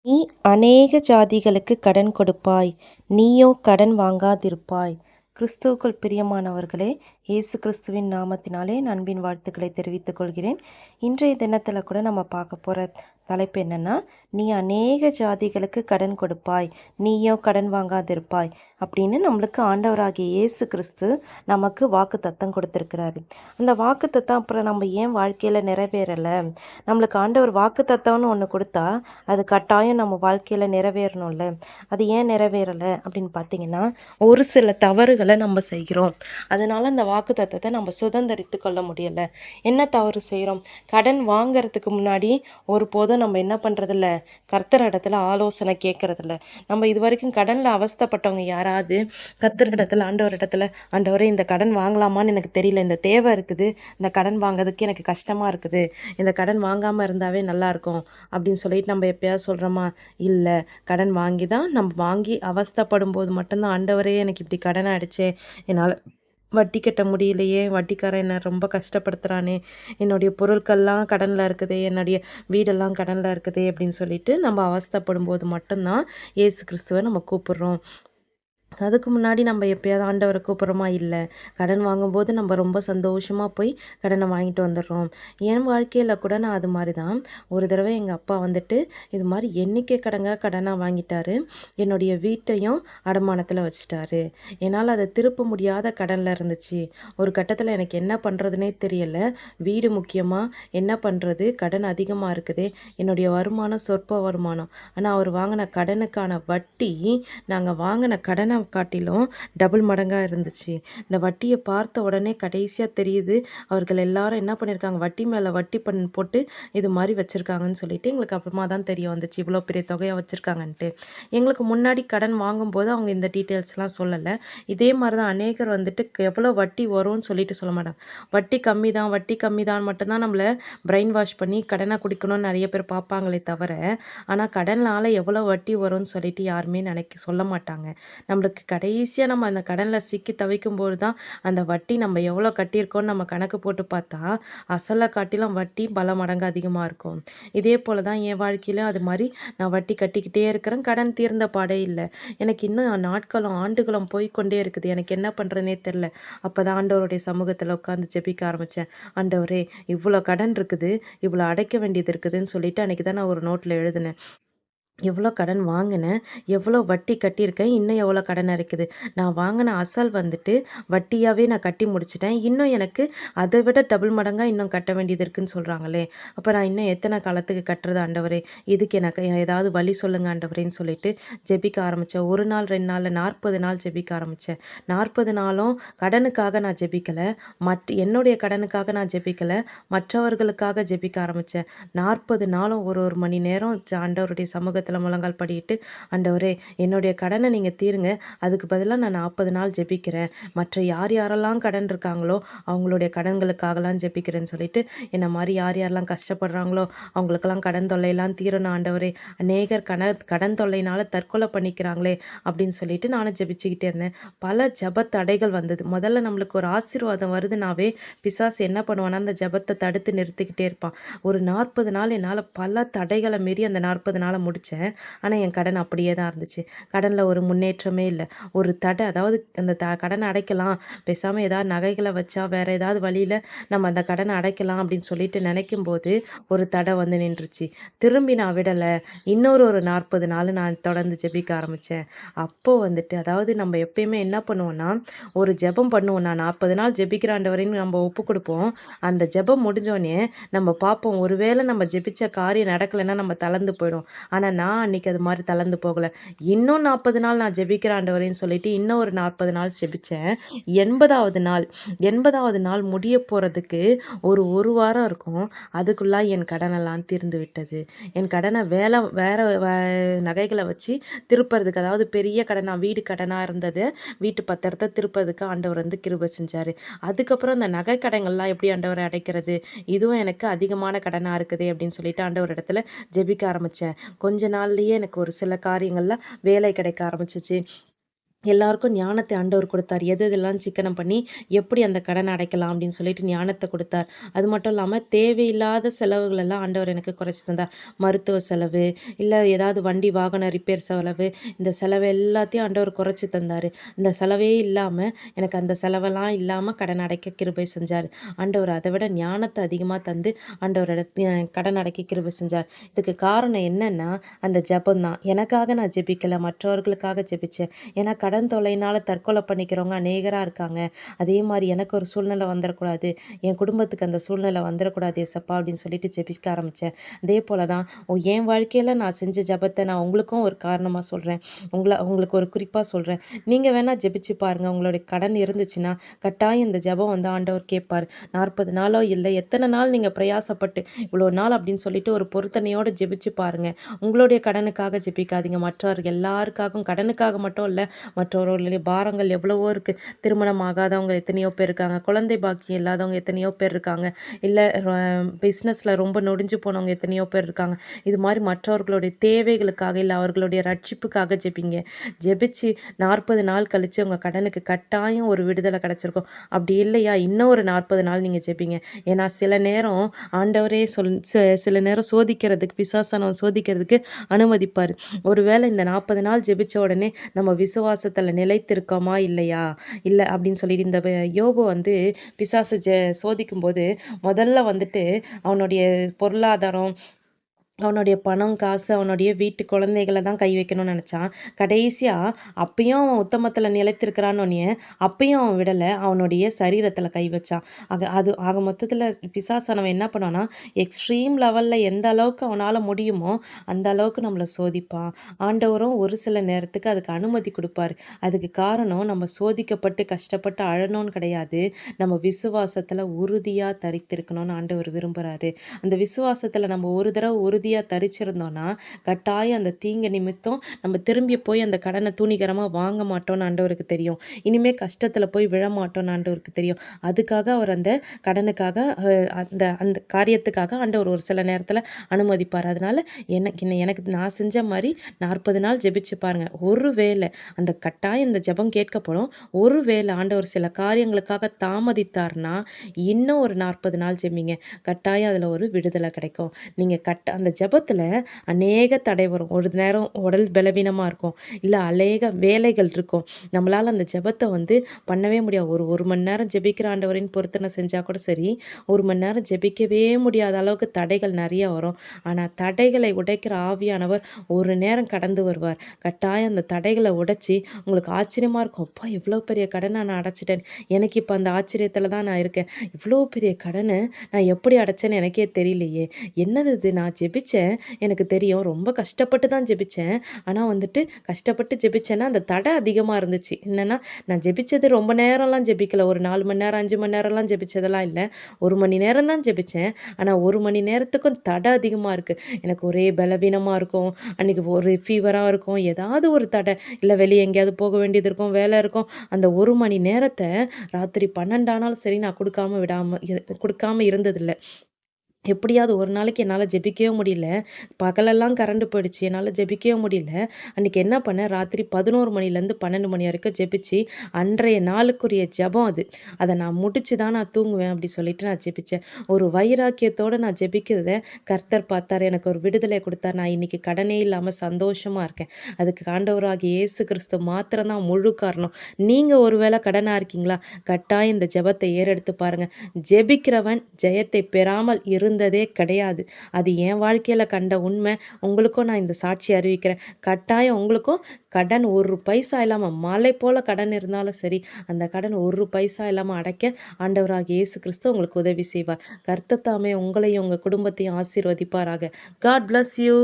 நீ அநேக ஜாதிகளுக்கு கடன் கொடுப்பாய், நீயோ கடன் வாங்காதிருப்பாய். கிறிஸ்துவுக்குள் பிரியமானவர்களே, இயேசு கிறிஸ்துவின் நாமத்தினாலே என் அன்பின் வாழ்த்துக்களை தெரிவித்துக் கொள்கிறேன். இன்றைய தினத்தில் கூட நம்ம பார்க்க போகிற தலைப்பு என்னன்னா, நீ அநேக ஜாதிகளுக்கு கடன் கொடுப்பாய், நீயோ கடன் வாங்காதிருப்பாய் அப்படின்னு நம்மளுக்கு ஆண்டவராகிய இயேசு கிறிஸ்து நமக்கு வாக்கு தத்தம் கொடுத்துருக்கிறாரு. அந்த வாக்கு தத்தம் அப்புறம் நம்ம ஏன் வாழ்க்கையில் நிறைவேறலை? நம்மளுக்கு ஆண்டவர் வாக்கு தத்தம்னு ஒன்று கொடுத்தா அது கட்டாயம் நம்ம வாழ்க்கையில் நிறைவேறணும்ல. அது ஏன் நிறைவேறலை அப்படின்னு பார்த்தீங்கன்னா, ஒரு சில தவறுகளை நம்ம செய்கிறோம். அதனால் அந்த வாக்கு தத்தத்தை நம்ம சுதந்திரித்து கொள்ள முடியலை. என்ன தவறு செய்கிறோம்? கடன் வாங்கிறதுக்கு முன்னாடி ஒருபோதும் நம்ம என்ன பண்ணுறதில்ல, கர்த்தர் இடத்துல ஆலோசனை கேட்கறதில்ல. நம்ம இது வரைக்கும் கடனில் அவஸ்தைப்பட்டவங்க யாராவது கர்த்தர் இடத்துல, ஆண்டவர் இடத்துல, ஆண்டவரே இந்த கடன் வாங்கலாமான்னு எனக்கு தெரியல, இந்த தேவை இருக்குது, இந்த கடன் வாங்குறதுக்கு எனக்கு கஷ்டமாக இருக்குது, இந்த கடன் வாங்காமல் இருந்தாவே நல்லாயிருக்கும் அப்படின்னு சொல்லிட்டு நம்ம எப்பயாவது சொல்கிறோமா? இல்லை. கடன் வாங்கி தான் நம்ம வாங்கி அவஸ்தைப்படும் போது மட்டும்தான், ஆண்டவரே எனக்கு இப்படி கடன் ஆயிடுச்சே, என்னால் வட்டி கட்ட முடியலையே, வட்டிக்காரன் என்ன ரொம்ப கஷ்டப்படுத்துகிறானே, என்னுடைய பொருட்கள்லாம் கடனில் இருக்குதே, என்னுடைய வீடெல்லாம் கடனில் இருக்குதே அப்படின்னு சொல்லிட்டு நம்ம அவஸ்தைப்படும் போது மட்டும்தான் இயேசு கிறிஸ்துவை நம்ம கூப்பிடுறோம். அதுக்கு முன்னாடி நம்ம எப்பயாவது ஆண்டவரை கூப்பிட்றோமா? இல்லை. கடன் வாங்கும்போது நம்ம ரொம்ப சந்தோஷமாக போய் கடனை வாங்கிட்டு வந்துடுறோம். என் வாழ்க்கையில் கூட நான் அது மாதிரி தான். ஒரு தடவை எங்கள் அப்பா வந்துட்டு இது மாதிரி எண்ணிக்கை கடனாக வாங்கிட்டாரு. என்னுடைய வீட்டையும் அடமானத்தில் வச்சுட்டாரு. என்னால் அதை திருப்ப முடியாத கடனில் இருந்துச்சு. ஒரு கட்டத்தில் எனக்கு என்ன பண்ணுறதுனே தெரியலை. வீடு முக்கியமாக, என்ன பண்ணுறது, கடன் அதிகமாக இருக்குதே, என்னுடைய வருமானம் சொற்ப வருமானம். ஆனால் அவர் வாங்கின கடனுக்கான வட்டி நாங்கள் வாங்கின கடனை காட்டிலும் டபுள் மடங்காக இருந்துச்சு. இந்த வட்டியை பார்த்த உடனே கடைசியாக தெரியுது, அவர்கள் எல்லாரும் என்ன பண்ணியிருக்காங்க, வட்டி மேலே வட்டி போட்டு இது மாதிரி வச்சுருக்காங்கன்னு சொல்லிட்டு எங்களுக்கு அப்புறமா தான் தெரிய வந்துச்சு, இவ்வளோ பெரிய தொகையாக வச்சுருக்காங்கன்ட்டு. எங்களுக்கு முன்னாடி கடன் வாங்கும்போது அவங்க இந்த டீட்டெயில்ஸ்லாம் சொல்லலை. இதே மாதிரி தான் அநேகர் வந்துட்டு எவ்வளோ வட்டி வரும்னு சொல்லிட்டு சொல்ல மாட்டாங்க. வட்டி கம்மி தான், வட்டி கம்மி தான் மட்டும்தான் நம்மளை பிரெயின் வாஷ் பண்ணி கடனை குடிக்கணும்னு நிறைய பேர் பார்ப்பாங்களே தவிர, ஆனால் கடனால் எவ்வளோ வட்டி வரும்னு சொல்லிட்டு யாருமே சொல்ல மாட்டாங்க. நம்மளுக்கு கடைசியாக நம்ம அந்த கடனில் சிக்கி தவிக்கும்போது தான் அந்த வட்டி நம்ம எவ்வளோ கட்டியிருக்கோன்னு நம்ம கணக்கு போட்டு பார்த்தா, அசலை காட்டிலும் வட்டி பல மடங்கு அதிகமாக இருக்கும். இதே போல் தான் என் வாழ்க்கையிலும் அது மாதிரி நான் வட்டி கட்டிக்கிட்டே இருக்கிறேன். கடன் தீர்ந்த பாடே இல்லை. எனக்கு இன்னும் நாட்களும் ஆண்டுகளும் போய்க்கொண்டே இருக்குது. எனக்கு என்ன பண்ணுறதுனே தெரில. அப்போ தான் ஆண்டவருடைய சமூகத்தில் உட்காந்து ஜெபிக்க ஆரம்பித்தேன். ஆண்டவரே, இவ்வளோ கடன் இருக்குது, இவ்வளோ அடைக்க வேண்டியது இருக்குதுன்னு சொல்லிட்டு அன்றைக்கி தான் நான் ஒரு நோட்டில் எழுதினேன். எவ்வளோ கடன் வாங்கினேன், எவ்வளோ வட்டி கட்டியிருக்கேன், இன்னும் எவ்வளோ கடன் இருக்குது. நான் வாங்கின அசல் வந்துட்டு வட்டியாகவே நான் கட்டி முடிச்சிட்டேன். இன்னும் எனக்கு அதை விட டபுள் மடங்காக இன்னும் கட்ட வேண்டியது இருக்குதுன்னு சொல்கிறாங்களே. அப்போ நான் இன்னும் எத்தனை காலத்துக்கு கட்டுறது ஆண்டவரே? இதுக்கு எனக்கு ஏதாவது வழி சொல்லுங்கள் ஆண்டவரேன்னு சொல்லிட்டு ஜெபிக்க ஆரம்பித்தேன். ஒரு நாள் 2 நாளில் 40 நாள் ஜெபிக்க ஆரம்பித்தேன். 40 நாளும் கடனுக்காக நான் ஜெபிக்கலை, என்னுடைய கடனுக்காக நான் ஜெபிக்கலை, மற்றவர்களுக்காக ஜெபிக்க ஆரம்பித்தேன். 40 நாளும் ஒரு ஒரு மணி நேரம் ஆண்டவருடைய சமூகத்தில் முழங்கால் படியிட்டு, ஆண்டவரே, என்னுடைய கடனை நீங்கள் தீருங்க, அதுக்கு பதிலாக நான் 40 நாள் ஜெபிக்கிறேன், மற்ற யார் யாரெல்லாம் கடன் இருக்காங்களோ அவங்களுடைய கடன்களுக்காகலாம் ஜெபிக்கிறேன்னு சொல்லிட்டு, என்ன மாதிரி யார் யாரெல்லாம் கஷ்டப்படுறாங்களோ அவங்களுக்கெல்லாம் கடன் தொல்லையெல்லாம் தீரணும் ஆண்டவரே, அநேகர் கடன் தொல்லையினால் தற்கொலை பண்ணிக்கிறாங்களே அப்படின்னு சொல்லிட்டு நானும் ஜெபிச்சுக்கிட்டே இருந்தேன். பல ஜெப தடைகள் வந்தது. முதல்ல நம்மளுக்கு ஒரு ஆசீர்வாதம் வருதுனாவே பிசாசு என்ன பண்ணுவானா, அந்த ஜெபத்தை தடுத்து நிறுத்திக்கிட்டே இருப்பான். ஒரு 40 நாள் என்னால் பல தடைகளை மீறி அந்த 40 நாளை முடித்தேன். ஆனால் என் கடன் அப்படியே தான் இருந்துச்சு. கடனில் ஒரு முன்னேற்றமே இல்லை. ஒரு தடை, அதாவது அந்த கடனை அடைக்கலாம், பேசாமல் ஏதாவது நகைகளை வச்சா வேறு ஏதாவது வழியில் நம்ம அந்த கடனை அடைக்கலாம் அப்படின்னு சொல்லிட்டு நினைக்கும்போது ஒரு தடை வந்து நின்றுச்சு. திரும்பி நான் விடலை. ஒரு 40 நாள் நான் தொடர்ந்து ஜெபிக்க ஆரம்பித்தேன். அப்போது வந்துட்டு, அதாவது நம்ம எப்பயுமே என்ன பண்ணுவோம்னா, ஒரு ஜெபம் பண்ணுவோம். நான் 40 நாள் ஜெபிக்கிற ஆண்டவரேன்னு நம்ம ஒப்பு கொடுப்போம். அந்த ஜெபம் முடிஞ்சோடனே நம்ம பார்ப்போம், ஒருவேளை நம்ம ஜெபிச்ச காரியம் நடக்கலைன்னா நம்ம தளர்ந்து போயிடும். ஆனால் நான் அன்றைக்கி அது மாதிரி தளர்ந்து போகலை. இன்னும் 40 நாள் நான் ஜெபிக்கிற ஆண்டவரேன்னு சொல்லிட்டு இன்னும் ஒரு 40 நாள் ஜெபித்தேன். 80வது நாள் 80வது நாள் முடிய போகிறதுக்கு ஒரு வாரம் இருக்கும். அதுக்குள்ளே என் கடனெல்லாம் தீர்ந்து விட்டது. என் கடனை வேறு நகைகளை வச்சு திருப்புறதுக்கு, அதாவது பெரிய கடனாக, வீடு கடனாக இருந்தது, வீட்டு பத்திரத்தை திருப்பதுக்கு ஆண்டவர் வந்து கிருபை செஞ்சார். அதுக்கப்புறம் அந்த நகை கடன்கள்லாம் எப்படி ஆண்டவரை அடைக்கிறது, இதுவும் எனக்கு அதிகமான கடனாக இருக்குது அப்படின்னு சொல்லிட்டு ஆண்டவர் இடத்துல ஜெபிக்க ஆரம்பித்தேன். கொஞ்ச நாள்லயே எனக்கு ஒரு சில காரியங்கள்ல வேலை கிடைக்க ஆரம்பிச்சிச்சு. எல்லாருக்கும் ஞானத்தை ஆண்டவர் கொடுத்தார். எது எதெல்லாம் சிக்கனம் பண்ணி, எப்படி அந்த கடன அடைக்கலாம் அப்படின்னு சொல்லிட்டு ஞானத்த கொடுத்தார். அது மட்டும் இல்லாம தேவையில்லாத செலவுகள் எல்லாம் ஆண்டவர் எனக்கு குறைச்சு தந்தார். மருத்துவ செலவு, இல்ல ஏதாவது வண்டி வாகன ரிப்பேர் செலவு, இந்த செலவு எல்லாத்தையும் ஆண்டவர் குறைச்சு தந்தாரு. இந்த செலவே இல்லாம, எனக்கு அந்த செலவெல்லாம் இல்லாம கடன் அடைக்க கிருபை செஞ்சாரு. ஆண்டவர் அத விட ஞானத்த அதிகமா தந்து, ஆண்டவர் கடன் அடைக்க கிருபை செஞ்சார். இதுக்கு காரணம் என்னன்னா, அந்த ஜெபம் தான். எனக்காக நான் ஜெபிக்கல, மற்றவர்களுக்காக ஜெபிச்சேன். ஏன்னா கடன் தொல்லையினால தற்கொலை பண்ணிக்கிறவங்க அநேகரா இருக்காங்க. அதே மாரி எனக்கு ஒரு சூழ்நிலை வந்துறக்கூடாது. என் குடும்பத்துக்கு அந்த சூழ்நிலை வந்துறக்கூடாது ஏசப்பா அப்படின்னு சொல்லிட்டு ஜெபிக்க ஆரம்பிச்சேன். அதே போல தான் என் வாழ்க்கையில நான் செஞ்ச ஜெபத்த நான் உங்களுக்கும் ஒரு காரணமா சொல்றேன். உங்களுக்கு ஒரு குறிப்பா சொல்றேன். நீங்க வேணா ஜெபிச்சு பாருங்க. உங்களுடைய கடன் இருந்துச்சுன்னா, கட்டாயம் இந்த ஜெபம் வந்து ஆண்டவர் கேட்பாரு. 40 நாளோ இல்ல எத்தன நாள் நீங்க பிரயாசப்பட்டு இவ்வளோ நாள் அப்படின்னு சொல்லிட்டு ஒரு பொருத்தனையோட ஜெபிச்சு பாருங்க. உங்களுடைய கடனுக்காக ஜெபிக்காதீங்க. மற்றவர்கள் எல்லாருக்காகவும் கடனுக்காக மட்டும் இல்ல, மற்றவர்களுடைய பாரங்கள் எவ்வளவோ இருக்கு. திருமணம் ஆகாதவங்க எத்தனையோ பேர் இருக்காங்க. குழந்தை பாக்கியம் இல்லாதவங்க எத்தனையோ பேர் இருக்காங்க. இல்ல பிஸ்னஸ்ல ரொம்ப நொடிஞ்சு போனவங்க எத்தனையோ பேர் இருக்காங்க. இது மாரி மற்றவர்களுடைய தேவைகளுக்காக, இல்ல அவர்களுடைய ரட்சிப்புக்காக ஜெபிங்க. ஜெபிச்சு 40 நாள் கழிச்சு உங்க கடனுக்கு கட்டாயம் ஒரு விடுதலை கிடைச்சிருக்கும். அப்படி இல்லையா, இன்னும் ஒரு 40 நாள் நீங்க ஜெபிங்க. ஏன்னா சில நேரம் ஆண்டவரே சில நேரம் சோதிக்கிறதுக்கு, பிசாசானவன் சோதிக்கிறதுக்கு அனுமதிப்பாரு. ஒருவேளை இந்த 40 நாள் ஜெபிச்ச உடனே நம்ம விசுவாசத்துல நிலைத்திருக்கோமா இல்லையா? இல்ல அப்படின்னு சொல்லிட்டு இந்த யோபு வந்து பிசாசு சோதிக்கும்போது முதல்ல வந்துட்டு அவனுடைய பொருளாதாரம், அவனுடைய பணம், காசு, அவனுடைய வீட்டு குழந்தைகள தான் கை வைக்கணும்னு நெனச்சான். கடைசியா அப்பயும் அவன் உத்தமத்துல நிலைத்திருக்கிறான்னோனயே, அப்பயும் அவன் விடல. அவனுடைய சரீரத்துல கை வச்சான். ஆக மொத்தத்துல பிசாசானவன் என்ன பண்ணுவான்னா, எக்ஸ்ட்ரீம் லெவல்ல எந்த அளவுக்கு அவனால முடியுமோ, அந்த அளவுக்கு நம்மள சோதிப்பான். ஆண்டவரும் ஒரு சில நேரத்துக்கு அதுக்கு அனுமதி குடுப்பாரு. அதுக்கு காரணம் நம்ம சோதிக்கப்பட்டு, கஷ்டப்பட்டு அழணும்னு கிடையாது. நம்ம விசுவாசத்துல உறுதியா தரித்திருக்கணும்னு ஆண்டவர் விரும்புறாரு. அந்த விசுவாசத்துல நம்ம ஒரு தடவ உறுதியா தரிச்சிருந்தோம்னா, கட்டாயம் அந்த தீங்கு நிமித்தம் நம்ம திரும்பி போய் அந்த கடன துணிகரமா வாங்க மாட்டோம்னு ஆண்டவருக்கு தெரியும். இனிமே கஷ்டத்துல போய் விழமாட்டோம்னு ஆண்டவருக்கு தெரியும். அதுக்காக அவர் அந்த கடனுக்காக அந்த அந்த காரியத்துக்காக ஆண்டவர் ஒரு சில நேரத்துல அனுமதிப்பார். அதனால எனக்கு நான் செஞ்ச மாரி 40 நாள் ஜெபிச்சு பாருங்க. ஒருவேளை அந்த கட்டாயம் இந்த ஜெபம் கேட்கப்படும். ஒருவேளை ஆண்டவர் சில காரியங்களுக்காக தாமதித்தார்னா, இன்னும் ஒரு 40 நாள் ஜெபிங்க. கட்டாயம் அதுல ஒரு விடுதலை கிடைக்கும். நீங்க அந்த ஜெபத்துல அநேக தடை வரும். ஒரு நேரம் உடல் பலவீனமா இருக்கும். இல்ல அநேக வேலைகள் இருக்கும். நம்மளால அந்த ஜெபத்த வந்து பண்ணவே முடியாது. ஒரு மணி நேரம் ஜெபிக்கிற ஆண்டவரின் பொருத்தனை செஞ்சா கூட சரி, 1 மணி நேரம் ஜெபிக்கவே முடியாத அளவுக்கு தடைகள் நெறைய வரும். ஆனா தடைகளை உடைக்கிற ஆவியானவர் ஒரு நேரம் கடந்து வருவார். கட்டாயம் அந்த தடைகள உடைச்சு உங்களுக்கு ஆச்சரியமா இருக்கும். அப்பா! இவ்ளோ பெரிய கடன நான் அடைச்சுட்டேன். எனக்கு இப்ப அந்த ஆச்சரியத்துல தான் நான் இருக்கேன். இவ்ளோ பெரிய கடன நான் எப்படி அடைச்சேன்னு எனக்கே தெரியலையே! என்னது இது நான் ஜெபிச்சேன். எனக்கு தெரியும். ரொம்ப கஷ்டப்பட்டு தான் ஜெபிச்சேன். ஆனா வந்துட்டு கஷ்டப்பட்டு ஜெபிச்சேன்னா, அந்த தடை அதிகமா இருந்துச்சு. என்னன்னா, நான் ஜெபிச்சது ரொம்ப நேரம்லாம் ஜெபிக்கல. ஒரு 4 மணி நேரம், 5 மணி நேரம்லாம் ஜெபிச்சதெல்லாம் இல்ல. 1 மணி நேரம் தான் ஜெபிச்சேன். ஆனா 1 மணி நேரத்துக்கும் தடை அதிகமா இருக்கு. எனக்கு ஒரே பலவீனமா இருக்கும். அன்னைக்கு ஒரு ஃபீவரா இருக்கும். ஏதாவது ஒரு தடை. இல்ல வெளிய எங்கேயாவது போக வேண்டியது இருக்கும், வேலை இருக்கும். அந்த 1 மணி நேரத்த ராத்திரி 12 ஆனாலும் சரி நான் குடுக்காம இருந்ததில்ல. எப்படியாவது ஒரு நாளைக்கு என்னால ஜெபிக்கவே முடியல. பகலெல்லாம் கரண்ட் போயிடுச்சு. என்னால ஜெபிக்கவே முடியல. அன்னைக்கு என்ன பண்ணேன், ராத்திரி 11 மணிலேருந்து 12 மணி வரைக்கும் ஜெபிச்சு, அன்றைய நாளுக்குரிய ஜெபம் அது. அத நான் முடிச்சு தான் நான் தூங்குவேன் அப்படி சொல்லிட்டு நான் ஜெபிச்சேன். ஒரு வைராக்கியத்தோட நான் ஜெபிக்கிறத கர்த்தர் பார்த்தாரு. எனக்கு ஒரு விடுதலை குடுத்தார். நான் இன்னைக்கு கடனே இல்லாம சந்தோஷமா இருக்கேன். அதுக்கு ஆண்டவராகிய இயேசு கிறிஸ்து மாத்திரம் தான் முழு காரணம். நீங்க ஒருவேளை கடனா இருக்கீங்களா? கட்டாயம் இந்த ஜெபத்தை ஏறெடுத்து பாருங்க. ஜெபிக்கிறவன் ஜெயத்தை பெறாமல் இருந்ததே கிடையாது. அது என் வாழ்க்கையில கண்ட உண்மை. உங்களுக்கும் நான் இந்த சாட்சி அறிவிக்கிறேன். கட்டாயம் உங்களுக்கும் கடன் 1 பைசா இல்லாம மலை போல கடன் இருந்தாலும் சரி, அந்த கடன் 1 பைசா இல்லாம அடைக்க ஆண்டவராகிய இயேசு கிறிஸ்து உங்களுக்கு உதவி செய்வார். கர்த்தர் தாமே உங்களையும் உங்க குடும்பத்தையும் ஆசீர்வதிப்பாராக. God bless you.